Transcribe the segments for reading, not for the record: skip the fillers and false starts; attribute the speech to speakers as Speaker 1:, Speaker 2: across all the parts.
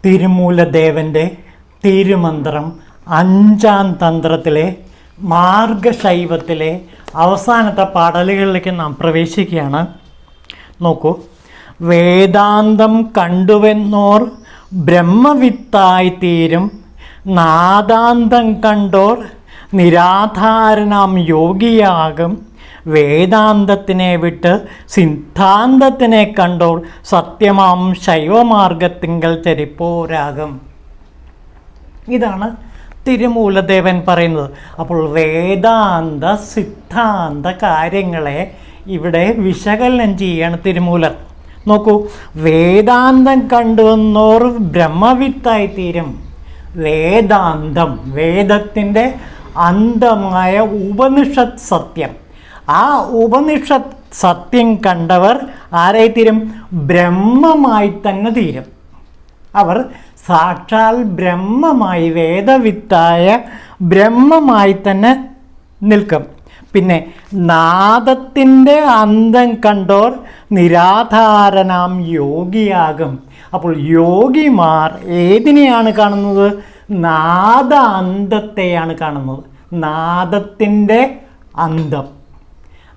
Speaker 1: തിരുമൂലദേവന്റെ തിരുമന്ത്രം 5-ാം തന്ത്രത്തിലെ മാർഗശൈവത്തിലെ അവസാനത്തെ പാടലുകളിലേക്ക് നാം പ്രവേശിക്കുകയാണ്. നോക്കൂ, വേദാന്തം കണ്ടുവെന്നോർ ബ്രഹ്മവിത്തായി തീരും, നാദാന്തം കണ്ടോർ നിരാധാരനാം യോഗിയാകും, വേദാന്തത്തിനെ വിട്ട് സിദ്ധാന്തത്തിനെ കണ്ടോർ സത്യമാം ശൈവമാർഗത്തിങ്കൽ ചരിപ്പോരാകും. ഇതാണ് തിരുമൂലദേവൻ പറയുന്നത്. അപ്പോൾ വേദാന്ത സിദ്ധാന്ത കാര്യങ്ങളെ ഇവിടെ വിശകലനം ചെയ്യുകയാണ് തിരുമൂലർ. നോക്കൂ, വേദാന്തം കണ്ടുവന്നോർ ബ്രഹ്മവിത്തായി തീരും. വേദാന്തം, വേദത്തിൻ്റെ അന്തമായ ഉപനിഷത്ത് സത്യം, ആ ഉപനിഷത്ത് സത്യം കണ്ടവർ ആരായി തീരും? ബ്രഹ്മമായി തന്നെ തീരും. അവർ സാക്ഷാൽ ബ്രഹ്മമായി, വേദവിത്തായ ബ്രഹ്മമായി തന്നെ നിൽക്കും. പിന്നെ നാദത്തിൻ്റെ അന്തം കണ്ടോർ നിരാധാരനാം യോഗിയാകും. അപ്പോൾ യോഗിമാർ ഏതിനെയാണ് കാണുന്നത്? നാദ അന്തത്തെയാണ് കാണുന്നത്. നാദത്തിൻ്റെ അന്തം,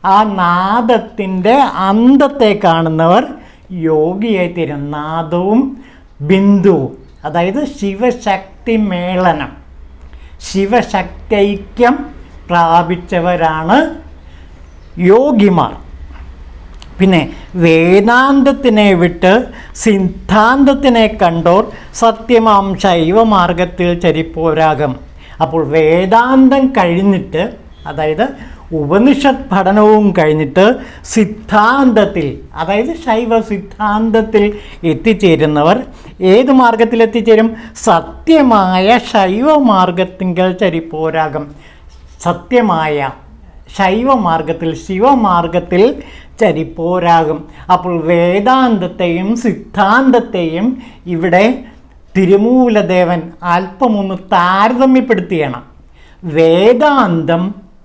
Speaker 1: ആ നാദത്തിൻ്റെ അന്തത്തെ കാണുന്നവർ യോഗിയായി തീരും. നാദവും ബിന്ദുവും, അതായത് ശിവശക്തി മേളനം, ശിവശക്തൈക്യം പ്രാപിച്ചവരാണ് യോഗിമാർ. പിന്നെ വേദാന്തത്തിനെ വിട്ട് സിദ്ധാന്തത്തിനെ കണ്ടോർ സത്യമാം ശൈവമാർഗത്തിൽ ചരിപ്പോരാകും. അപ്പോൾ വേദാന്തം കഴിഞ്ഞിട്ട്, അതായത് ഉപനിഷത്ത് പഠനവും കഴിഞ്ഞിട്ട് സിദ്ധാന്തത്തിൽ, അതായത് ശൈവ സിദ്ധാന്തത്തിൽ എത്തിച്ചേരുന്നവർ ഏത് മാർഗത്തിൽ എത്തിച്ചേരും? സത്യമായ ശൈവമാർഗത്തിങ്കൽ ചരിപ്പോരാകും. സത്യമായ ശൈവമാർഗത്തിൽ, ശിവമാർഗത്തിൽ ചരിപ്പോരാകും. അപ്പോൾ വേദാന്തത്തെയും സിദ്ധാന്തത്തെയും ഇവിടെ തിരുമൂലദേവൻ അല്പമൊന്ന് താരതമ്യപ്പെടുത്തുകയാണ്. വേദാന്തം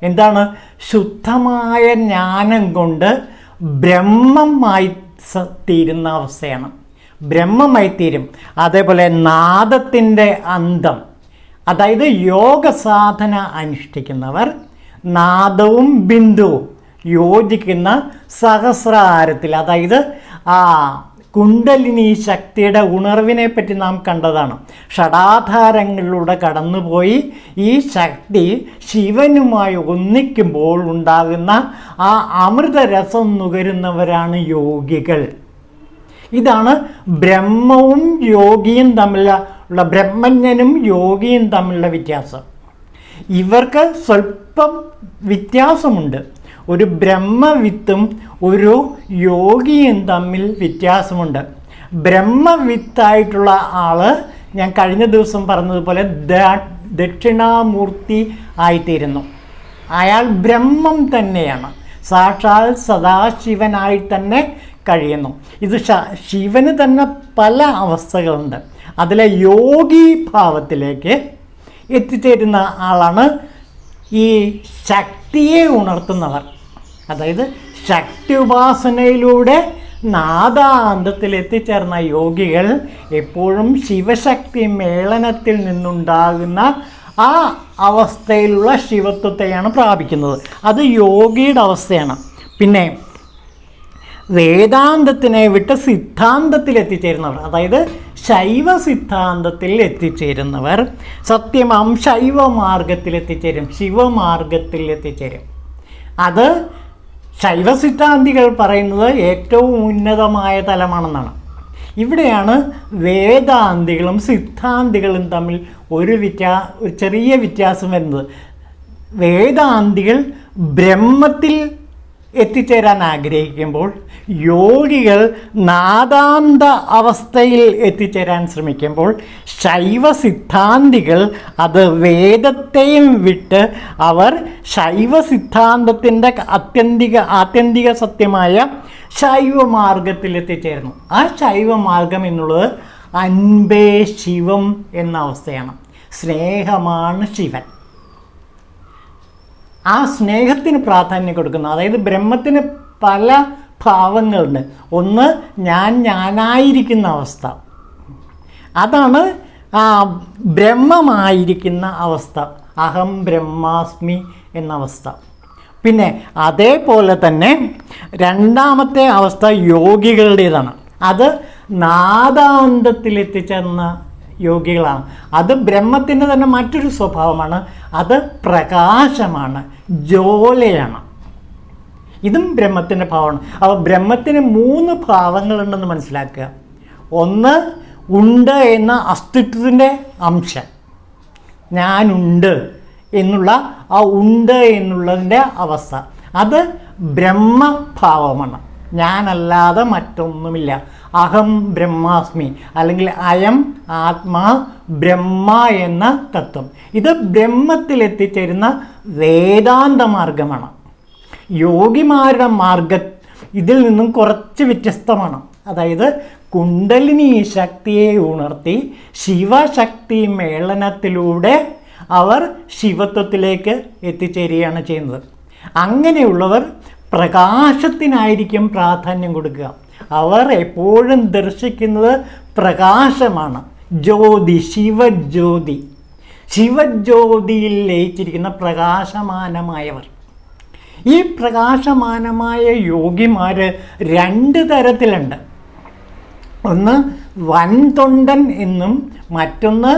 Speaker 1: എന്താണ്? ശുദ്ധമായ ജ്ഞാനം കൊണ്ട് ബ്രഹ്മമായി തീരുന്ന അവസ്ഥയാണ്, ബ്രഹ്മമായി തീരും. അതേപോലെ നാദത്തിൻ്റെ അന്തം, അതായത് യോഗ സാധന അനുഷ്ഠിക്കുന്നവർ നാദവും ബിന്ദുവും യോജിക്കുന്ന സഹസ്രാരത്തിൽ, അതായത് ആ കുണ്ടലിനി ശക്തിയുടെ ഉണർവിനെ പറ്റി നാം കണ്ടതാണ്. ഷഡാധാരങ്ങളിലൂടെ കടന്നുപോയി ഈ ശക്തി ശിവനുമായി ഒന്നിക്കുമ്പോൾ ഉണ്ടാകുന്ന ആ അമൃതരസം നുകരുന്നവരാണ് യോഗികൾ. ഇതാണ് ബ്രഹ്മവും യോഗിയും തമ്മിലുള്ള, ബ്രഹ്മജ്ഞനും യോഗിയും തമ്മിലുള്ള വ്യത്യാസം. ഇവർക്ക് സ്വല്പം വ്യത്യാസമുണ്ട്. ഒരു ബ്രഹ്മവിത്തും ഒരു യോഗിയും തമ്മിൽ വ്യത്യാസമുണ്ട്. ബ്രഹ്മവിത്തായിട്ടുള്ള ആള്, ഞാൻ കഴിഞ്ഞ ദിവസം പറഞ്ഞതുപോലെ ദക്ഷിണാമൂർത്തി ആയിത്തീരുന്നു. അയാൾ ബ്രഹ്മം തന്നെയാണ്, സാക്ഷാൽ സദാശിവനായി തന്നെ കഴിയുന്നു. ഇത് ശിവന് തന്നെ പല അവസ്ഥകളുണ്ട്. അതിലെ യോഗി ഭാവത്തിലേക്ക് എത്തിച്ചേരുന്ന ആളാണ് ഈ ശക്തിയെ ഉണർത്തുന്നവർ. അതായത് ശക്തി ഉപാസനയിലൂടെ നാദാന്തത്തിൽ എത്തിച്ചേർന്ന യോഗികൾ എപ്പോഴും ശിവശക്തി മേളനത്തിൽ നിന്നുണ്ടാകുന്ന ആ അവസ്ഥയിലുള്ള ശിവത്വത്തെയാണ് പ്രാപിക്കുന്നത്. അത് യോഗിയുടെ അവസ്ഥയാണ്. പിന്നെ വേദാന്തത്തിനെ വിട്ട് സിദ്ധാന്തത്തിൽ എത്തിച്ചേരുന്നവർ, അതായത് ശൈവ സിദ്ധാന്തത്തിൽ എത്തിച്ചേരുന്നവർ സത്യമാം ശൈവമാർഗത്തിൽ എത്തിച്ചേരും, ശിവമാർഗത്തിൽ എത്തിച്ചേരും. അത് ശൈവ സിദ്ധാന്തികൾ പറയുന്നത് ഏറ്റവും ഉന്നതമായ തലമാണെന്നാണ്. ഇവിടെയാണ് വേദാന്തികളും സിദ്ധാന്തികളും തമ്മിൽ ഒരു ചെറിയ വ്യത്യാസം വരുന്നത്. വേദാന്തികൾ ബ്രഹ്മത്തിൽ എത്തിച്ചേരാൻ ആഗ്രഹിക്കുമ്പോൾ യോഗികൾ നാദാന്ത അവസ്ഥയിൽ എത്തിച്ചേരാൻ ശ്രമിക്കുമ്പോൾ ശൈവ സിദ്ധാന്തികൾ അത് വേദത്തെയും വിട്ട് അവർ ശൈവ സിദ്ധാന്തത്തിൻ്റെ ആത്യന്തിക സത്യമായ ശൈവമാർഗത്തിൽ എത്തിച്ചേരുന്നു. ആ ശൈവമാർഗം എന്നുള്ളത് അൻപേ ശിവം എന്ന അവസ്ഥയാണ്. സ്നേഹമാണ് ശിവൻ. ആ സ്നേഹത്തിന് പ്രാധാന്യം കൊടുക്കുന്നു. അതായത് ബ്രഹ്മത്തിന് പല ഭാവങ്ങളുണ്ട്. ഒന്ന് ഞാനായിരിക്കുന്ന അവസ്ഥ, അതാണ് ബ്രഹ്മമായിരിക്കുന്ന അവസ്ഥ, അഹം ബ്രഹ്മാസ്മി എന്ന അവസ്ഥ. പിന്നെ അതേപോലെ തന്നെ രണ്ടാമത്തെ അവസ്ഥ യോഗികളുടേതാണ്. അത് നാദാന്തത്തിലെത്തിച്ചേർന്ന യോഗികളാണ്. അത് ബ്രഹ്മത്തിൻ്റെ തന്നെ മറ്റൊരു സ്വഭാവമാണ്. അത് പ്രകാശമാണ്, ജ്വാലയാണ്. ഇതും ബ്രഹ്മത്തിൻ്റെ ഭാവമാണ്. അപ്പോൾ ബ്രഹ്മത്തിന് 3 ഭാവങ്ങളുണ്ടെന്ന് മനസ്സിലാക്കുക. ഒന്ന്, ഉണ്ട് എന്ന അസ്തിത്വത്തിൻ്റെ അംശം, ഞാനുണ്ട് എന്നുള്ള ആ ഉണ്ട് എന്നുള്ളതിൻ്റെ അവസ്ഥ, അത് ബ്രഹ്മഭാവമാണ്. ഞാനല്ലാതെ മറ്റൊന്നുമില്ല. അഹം ബ്രഹ്മാസ്മി, അല്ലെങ്കിൽ അയം ആത്മാ ബ്രഹ്മ എന്ന തത്വം. ഇത് ബ്രഹ്മത്തിലെത്തിച്ചേരുന്ന വേദാന്ത മാർഗമാണ്. യോഗിമാരുടെ മാർഗം ഇതിൽ നിന്നും കുറച്ച് വ്യത്യസ്തമാണ്. അതായത് കുണ്ടലിനി ശക്തിയെ ഉണർത്തി ശിവശക്തി മേളനത്തിലൂടെ അവർ ശിവത്വത്തിലേക്ക് എത്തിച്ചേരുകയാണ് ചെയ്യുന്നത്. അങ്ങനെയുള്ളവർ പ്രകാശത്തിനായിരിക്കും പ്രാധാന്യം കൊടുക്കുക. അവർ എപ്പോഴും ദർശിക്കുന്നത് പ്രകാശമാണ്, ജ്യോതി, ശിവജ്യോതി. ശിവജ്യോതിയിൽ ലയിച്ചിരിക്കുന്ന പ്രകാശമാനമായവർ. ഈ പ്രകാശമാനമായ യോഗിമാർ 2 തരത്തിലുണ്ട്. ഒന്ന് വൻതൊണ്ടൻ എന്നും മറ്റൊന്ന്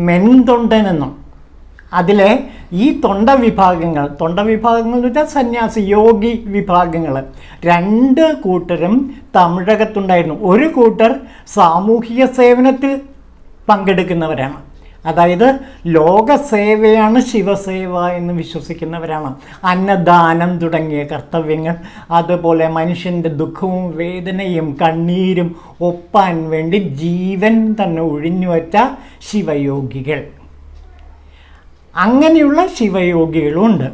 Speaker 1: മെൻതൊണ്ടൻ എന്നും. അതിലെ ഈ തൊണ്ട വിഭാഗങ്ങൾ എന്ന് വെച്ചാൽ സന്യാസി യോഗി വിഭാഗങ്ങൾ 2 കൂട്ടരും തമിഴകത്തുണ്ടായിരുന്നു. ഒരു കൂട്ടർ സാമൂഹിക സേവനത്തിൽ പങ്കെടുക്കുന്നവരാണ്. അതായത് ലോകസേവയാണ് ശിവസേവ എന്ന് വിശ്വസിക്കുന്നവരാണ്. അന്നദാനം തുടങ്ങിയ കർത്തവ്യങ്ങൾ, അതുപോലെ മനുഷ്യൻ്റെ ദുഃഖവും വേദനയും കണ്ണീരും ഒപ്പാൻ വേണ്ടി ജീവൻ തന്നെ ഒഴിഞ്ഞുവച്ച ശിവയോഗികൾ. അങ്ങനെയുള്ള ശിവയോഗികളുണ്ട്.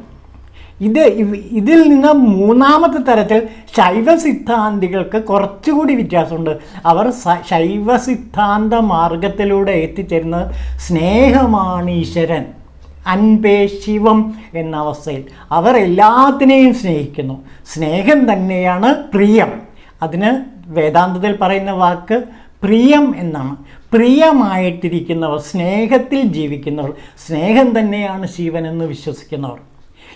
Speaker 1: ഇതിൽ നിന്ന് 3ാമത്തെ തരത്തിൽ ശൈവ സിദ്ധാന്തികൾക്ക് കുറച്ചുകൂടി വ്യത്യാസമുണ്ട്. അവർ ശൈവ സിദ്ധാന്ത മാർഗത്തിലൂടെ എത്തിച്ചേരുന്നത് സ്നേഹമാണ് ഈശ്വരൻ, അൻപേ ശിവം എന്ന അവസ്ഥയിൽ. അവർ എല്ലാത്തിനെയും സ്നേഹിക്കുന്നു. സ്നേഹം തന്നെയാണ് പ്രിയം. അതിന് വേദാന്തത്തിൽ പറയുന്ന വാക്ക് പ്രിയം എന്നാണ്. പ്രിയമായിട്ടിരിക്കുന്നവർ, സ്നേഹത്തിൽ ജീവിക്കുന്നവർ, സ്നേഹം തന്നെയാണ് ശിവനെന്ന് വിശ്വസിക്കുന്നവർ.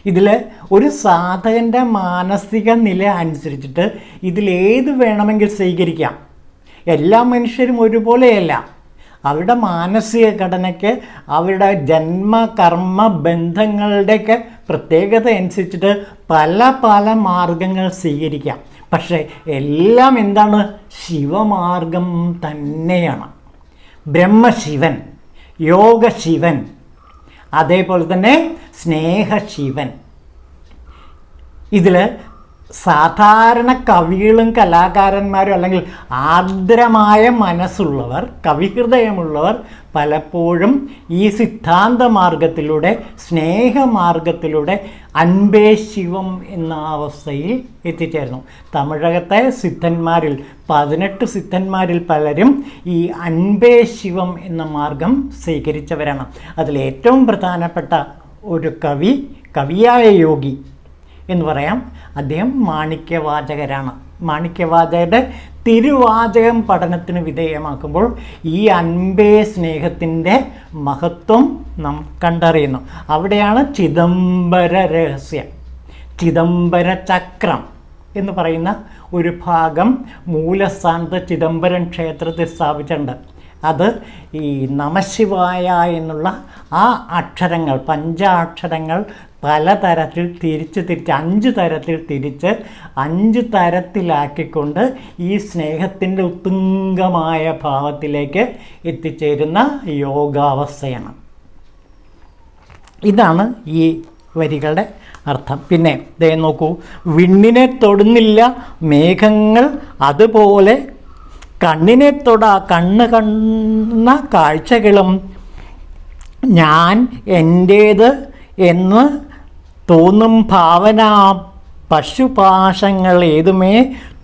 Speaker 1: ഇതിൽ ഒരു സാധകൻ്റെ മാനസിക നില അനുസരിച്ചിട്ട് ഇതിലേത് വേണമെങ്കിൽ സ്വീകരിക്കാം. എല്ലാ മനുഷ്യരും ഒരുപോലെയല്ല. അവരുടെ മാനസിക ഘടനയ്ക്ക്, അവരുടെ ജന്മകർമ്മ ബന്ധങ്ങളുടെയൊക്കെ പ്രത്യേകത അനുസരിച്ചിട്ട് പല പല മാർഗങ്ങൾ സ്വീകരിക്കാം. പക്ഷേ എല്ലാം എന്താണ്? ശിവമാർഗം തന്നെയാണ്. ബ്രഹ്മശിവൻ, യോഗശിവൻ, അതേപോലെ തന്നെ സ്നേഹശിവൻ. ഇതിൽ സാധാരണ കവികളും കലാകാരന്മാരും അല്ലെങ്കിൽ ആർദ്രമായ മനസ്സുള്ളവർ, കവിഹൃദയമുള്ളവർ പലപ്പോഴും ഈ സിദ്ധാന്ത മാർഗത്തിലൂടെ, സ്നേഹമാർഗത്തിലൂടെ അൻപേ ശിവം എന്ന അവസ്ഥയിൽ എത്തിച്ചേർന്നു. തമിഴകത്തെ സിദ്ധന്മാരിൽ 18 സിദ്ധന്മാരിൽ പലരും ഈ അൻപേ ശിവം എന്ന മാർഗം സ്വീകരിച്ചവരാണ്. അതിലേറ്റവും പ്രധാനപ്പെട്ട ഒരു കവിയായ യോഗി എന്ന് പറയാം. അദ്ദേഹം മാണിക്യവാചകരാണ്. മാണിക്യവാചകരുടെ തിരുവാചകം പഠനത്തിന് വിധേയമാക്കുമ്പോൾ ഈ അൻപേ സ്നേഹത്തിൻ്റെ മഹത്വം നാം കണ്ടറിയുന്നു. അവിടെയാണ് ചിദംബര രഹസ്യം, ചിദംബര ചക്രം എന്ന് പറയുന്ന ഒരു ഭാഗം മൂലസ്ഥാനത്ത് ചിദംബരം ക്ഷേത്രത്തിൽ സ്ഥാപിച്ചിട്ടുണ്ട്. അത് ഈ നമശിവായ എന്നുള്ള ആ അക്ഷരങ്ങൾ, പഞ്ചാക്ഷരങ്ങൾ പലതരത്തിൽ തിരിച്ച് 5 തരത്തിൽ തിരിച്ച് 5 തരത്തിലാക്കിക്കൊണ്ട് ഈ സ്നേഹത്തിൻ്റെ ഉത്തുംഗമായ ഭാവത്തിലേക്ക് എത്തിച്ചേരുന്ന യോഗാവസ്ഥയാണ്. ഇതാണ് ഈ വരികളുടെ അർത്ഥം. പിന്നെ ദേ നോക്കൂ, വിണ്ണിനെ തൊടുന്നില്ല മേഘങ്ങൾ, അതുപോലെ കണ്ണിനെ കണ്ണ് കാണുന്ന കാഴ്ചകളും ഞാൻ എൻ്റേത് എന്ന് തോന്നും ഭാവന പശുപാശങ്ങൾ ഏതുമേ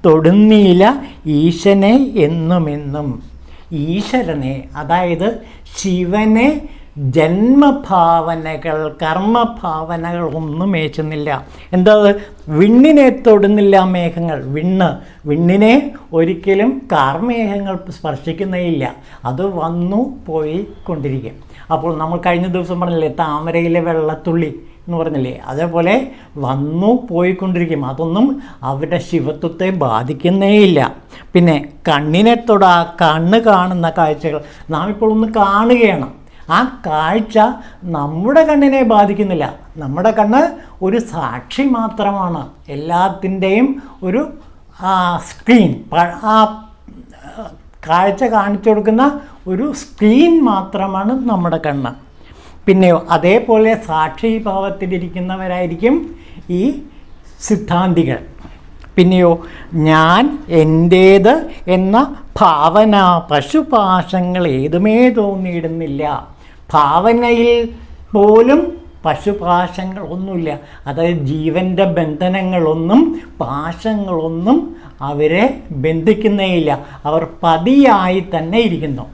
Speaker 1: തൊടുന്നില്ല ഈശനെ എന്നുമെന്നും. ഈശ്വരനെ, അതായത് ശിവനെ ജന്മഭാവനകൾ കർമ്മഭാവനകൾ ഒന്നും ഏച്ചുന്നില്ല. എന്താ, വിണ്ണിനെ തൊടുന്നില്ല മേഘങ്ങൾ. വിണ്ണിനെ ഒരിക്കലും കാർമേഘങ്ങൾ സ്പർശിക്കുന്നേയില്ല. അത് വന്നു പോയി കൊണ്ടിരിക്കും. അപ്പോൾ നമ്മൾ കഴിഞ്ഞ ദിവസം പറഞ്ഞില്ലേ, താമരയിലെ വെള്ളത്തുള്ളി എന്ന് പറഞ്ഞില്ലേ, അതേപോലെ വന്നു പോയിക്കൊണ്ടിരിക്കും. അതൊന്നും അവരുടെ ശിവത്വത്തെ ബാധിക്കുന്നേയില്ല. പിന്നെ കണ്ണിനെ തൊടാ, കണ്ണ് കാണുന്ന കാഴ്ചകൾ നാം ഇപ്പോൾ ഒന്ന് കാണുകയാണ്. ആ കാഴ്ച നമ്മുടെ കണ്ണിനെ ബാധിക്കുന്നില്ല. നമ്മുടെ കണ്ണ് ഒരു സാക്ഷി മാത്രമാണ്. എല്ലാത്തിൻ്റെയും ഒരു സ്ക്രീൻ, ആ കാഴ്ച കാണിച്ചു കൊടുക്കുന്ന ഒരു സ്ക്രീൻ മാത്രമാണ് നമ്മുടെ കണ്ണ്. പിന്നെയോ അതേപോലെ സാക്ഷിഭാവത്തിലിരിക്കുന്നവരായിരിക്കും ഈ സിദ്ധാന്തികൾ. പിന്നെയോ ഞാൻ എൻ്റേത് എന്ന ഭാവന, പശുപാശങ്ങൾ ഏതുമേ തോന്നിയിടുന്നില്ല. ഭാവനയിൽ പോലും പശുപാശങ്ങൾ ഒന്നുമില്ല. അതായത് ജീവൻ്റെ ബന്ധനങ്ങളൊന്നും പാശങ്ങളൊന്നും അവരെ ബന്ധിക്കുന്നേയില്ല. അവർ പതിയായി തന്നെ ഇരിക്കുന്നു.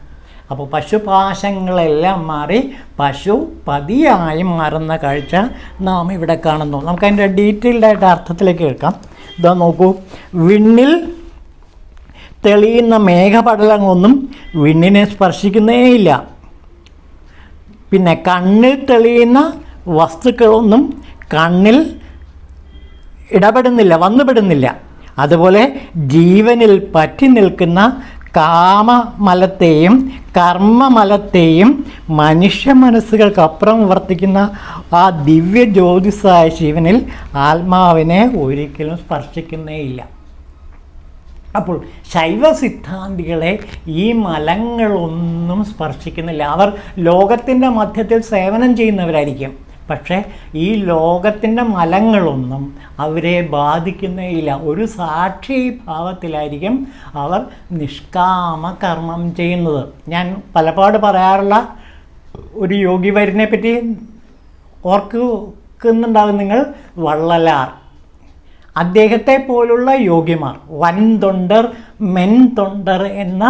Speaker 1: അപ്പോൾ പശുപാശങ്ങളെല്ലാം മാറി പശു പതിയായി മാറുന്ന കാഴ്ച നാം ഇവിടെ കാണുന്നു. നമുക്കതിൻ്റെ ഡീറ്റെയിൽഡായിട്ട് അർത്ഥത്തിലേക്ക് കേൾക്കാം. ഇതാ നോക്കൂ, വിണ്ണിൽ തെളിയുന്ന മേഘപടലങ്ങളൊന്നും വിണ്ണിനെ സ്പർശിക്കുന്നേയില്ല. പിന്നെ കണ്ണിൽ തെളിയുന്ന വസ്തുക്കളൊന്നും കണ്ണിൽ വന്നുപെടുന്നില്ല. അതുപോലെ ജീവനിൽ പറ്റി നിൽക്കുന്ന കാമമലത്തെയും കർമ്മമലത്തെയും മനുഷ്യ മനസ്സുകൾക്കപ്പുറം വർത്തിക്കുന്ന ആ ദിവ്യ ജ്യോതിസായ ശിവനിൽ ആത്മാവിനെ ഒരിക്കലും സ്പർശിക്കുന്നേയില്ല. അപ്പോൾ ശൈവ സിദ്ധാന്തികളെ ഈ മലങ്ങളൊന്നും സ്പർശിക്കുന്നില്ല. അവർ ലോകത്തിൻ്റെ മധ്യത്തിൽ സേവനം ചെയ്യുന്നവരായിരിക്കും. പക്ഷേ ഈ ലോകത്തിൻ്റെ മലങ്ങളൊന്നും അവരെ ബാധിക്കുന്നേയില്ല. ഒരു സാക്ഷി ഭാവത്തിലായിരിക്കും അവർ നിഷ്കാമ കർമ്മം ചെയ്യുന്നത്. ഞാൻ പലപാട് പറയാറുള്ള ഒരു യോഗിവര്യനെ പറ്റി ഓർക്കുന്നുണ്ടാകും നിങ്ങൾ, വള്ളലാർ. അദ്ദേഹത്തെ പോലുള്ള യോഗിമാർ, വൻതൊണ്ടർ മെൻതൊണ്ടർ എന്ന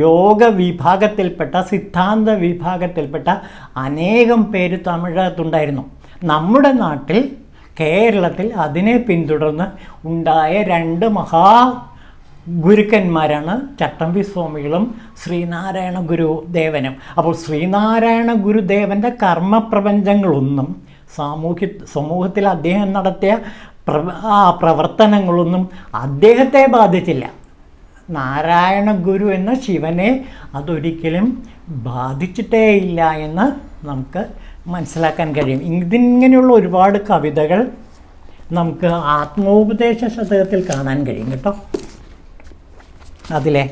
Speaker 1: യോഗ വിഭാഗത്തിൽപ്പെട്ട, സിദ്ധാന്ത വിഭാഗത്തിൽപ്പെട്ട അനേകം പേര് തമിഴകത്തുണ്ടായിരുന്നു. നമ്മുടെ നാട്ടിൽ, കേരളത്തിൽ അതിനെ പിന്തുടർന്ന് ഉണ്ടായ 2 ഗുരുക്കന്മാരാണ് ചട്ടമ്പി സ്വാമികളും ശ്രീനാരായണ ഗുരുദേവനും. അപ്പോൾ ശ്രീനാരായണ ഗുരുദേവൻ്റെ കർമ്മപ്രപഞ്ചങ്ങളൊന്നും സമൂഹത്തിൽ അദ്ദേഹം നടത്തിയ പ്രവർത്തനങ്ങളൊന്നും അദ്ദേഹത്തെ ബാധിച്ചില്ല. നാരായണ ഗുരു എന്ന ശിവനെ അതൊരിക്കലും ബാധിച്ചിട്ടേയില്ല എന്ന് നമുക്ക് മനസ്സിലാക്കാൻ കഴിയും. ഇതിങ്ങനെയുള്ള ഒരുപാട് കവിതകൾ നമുക്ക് ആത്മോപദേശ ശതകത്തിൽ കാണാൻ കഴിയും കേട്ടോ. അതിലെ